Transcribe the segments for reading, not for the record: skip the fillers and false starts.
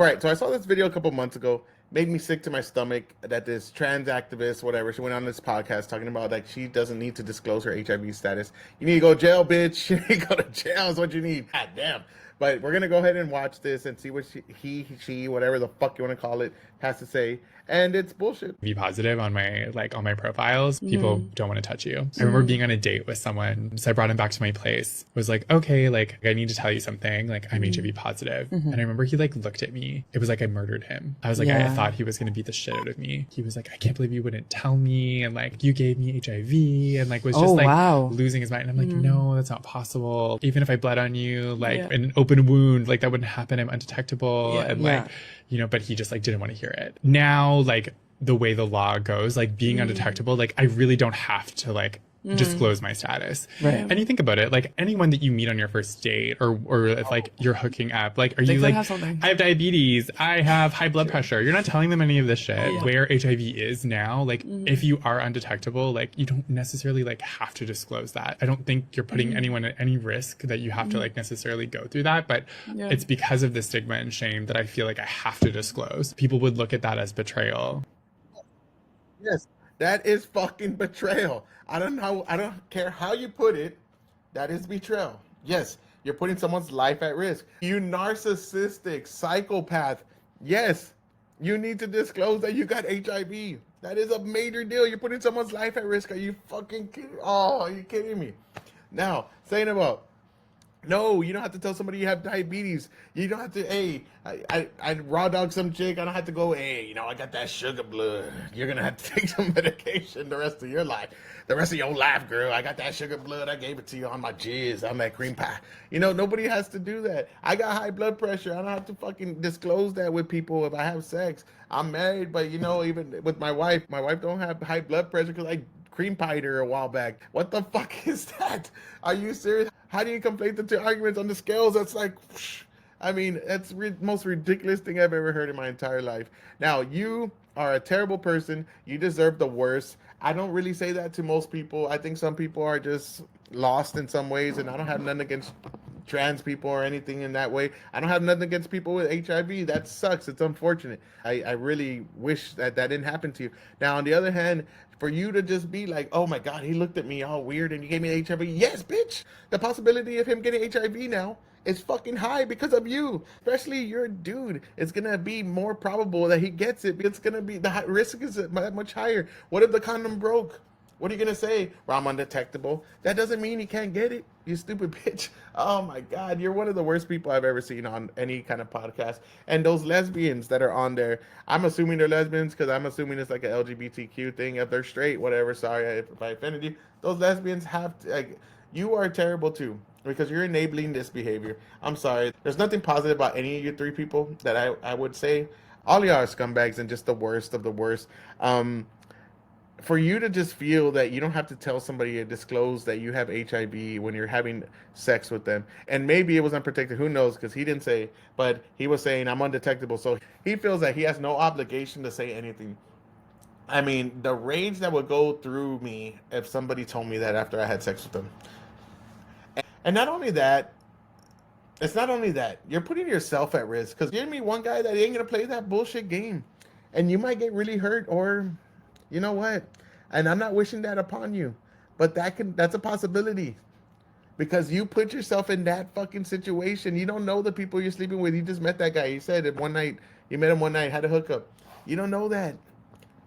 All right, so I saw this video a couple months ago. Made me sick to my stomach that this trans activist, whatever, she went on this podcast talking about like she doesn't need to disclose her HIV status. You need to go to jail, bitch. You need to go to jail is what you need. God damn. But we're gonna go ahead and watch this and see what she, whatever the fuck you want to call it, has to say. And it's bullshit. Be positive on my profiles. People don't want to touch you. I remember being on a date with someone, so I brought him back to my place. Was like, okay, like I need to tell you something. Like I'm HIV positive. And I remember he like looked at me. It was like I murdered him. I was like, I thought he was gonna beat the shit out of me. He was like, I can't believe you wouldn't tell me, and like you gave me HIV, and like was just losing his mind. And I'm like, no, that's not possible. Even if I bled on you, like in an open wound, like that wouldn't happen. I'm undetectable, and like. You know, but he just like didn't want to hear it. Now, like the way the law goes, like being undetectable, like I really don't have to like disclose my status. Right. And you think about it, like anyone that you meet on your first date or if like you're hooking up, like are you like, I have diabetes, I have high blood pressure. You're not telling them any of this shit. Where HIV is now, like if you are undetectable, like you don't necessarily like have to disclose that. I don't think you're putting anyone at any risk that you have to like necessarily go through that, but it's because of the stigma and shame that I feel like I have to disclose. People would look at that as betrayal. Yes. That is fucking betrayal. I don't care how you put it. That is betrayal. Yes, you're putting someone's life at risk. You narcissistic psychopath. Yes, you need to disclose that you got HIV. That is a major deal. You're putting someone's life at risk. Are you fucking kidding? Oh, are you kidding me? Now, saying about, no, you don't have to tell somebody you have diabetes. You don't have to, hey, I raw dog some chick. I don't have to go, hey, you know, I got that sugar blood. You're going to have to take some medication the rest of your life. The rest of your life, girl. I got that sugar blood. I gave it to you on my jizz, on that cream pie. You know, nobody has to do that. I got high blood pressure. I don't have to fucking disclose that with people if I have sex. I'm married, but, you know, even with my wife don't have high blood pressure because I cream pied her a while back. What the fuck is that? Are you serious? How do you conflate the two arguments on the scales? That's like, I mean, that's most ridiculous thing I've ever heard in my entire life. Now, you are a terrible person. You deserve the worst. I don't really say that to most people. I think some people are just lost in some ways, and I don't have nothing against trans people or anything in that way. I don't have nothing against people with HIV. That sucks. It's unfortunate. I really wish that didn't happen to you. Now, on the other hand, for you to just be like, oh my God, he looked at me all weird and you gave me HIV. Yes, bitch. The possibility of him getting HIV now is fucking high because of you. Especially you're a dude. It's going to be more probable that he gets it. It's going to be, the risk is much higher. What if the condom broke? What are you going to say? Well, I'm undetectable. That doesn't mean he can't get it, you stupid bitch. Oh my God, you're one of the worst people I've ever seen on any kind of podcast. And those lesbians that are on there, I'm assuming they're lesbians because I'm assuming it's like an LGBTQ thing. If they're straight, whatever, sorry if I offended you. Those lesbians have to, like, you are terrible too because you're enabling this behavior. I'm sorry. There's nothing positive about any of you three people that I would say. All y'all are scumbags and just the worst of the worst. For you to just feel that you don't have to tell somebody to disclose that you have HIV when you're having sex with them, and maybe it was unprotected, who knows, because he didn't say, but he was saying I'm undetectable, so he feels that he has no obligation to say anything. I mean, the rage that would go through me if somebody told me that after I had sex with them. And not only that, it's not only that, you're putting yourself at risk, because you're gonna meet one guy that ain't gonna play that bullshit game, and you might get really hurt, or you know what? And I'm not wishing that upon you, but that's a possibility because you put yourself in that fucking situation. You don't know the people you're sleeping with. You just met that guy. He said it one night, you met him one night, had a hookup. You don't know that.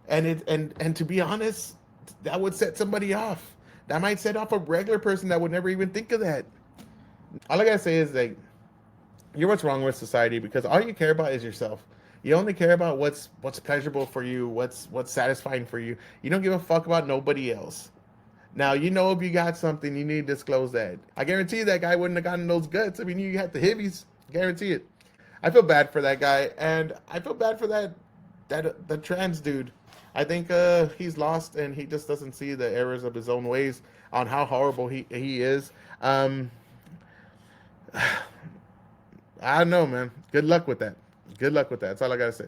And to be honest, that would set somebody off. That might set off a regular person that would never even think of that. All I gotta say is like, you're what's wrong with society because all you care about is yourself. You only care about what's pleasurable for you, what's satisfying for you. You don't give a fuck about nobody else. Now, you know if you got something, you need to disclose that. I guarantee you that guy wouldn't have gotten those guts. I mean, you had the hippies. Guarantee it. I feel bad for that guy, and I feel bad for the trans dude. I think he's lost, and he just doesn't see the errors of his own ways on how horrible he is. I don't know, man. Good luck with that. Good luck with that. That's all I gotta say.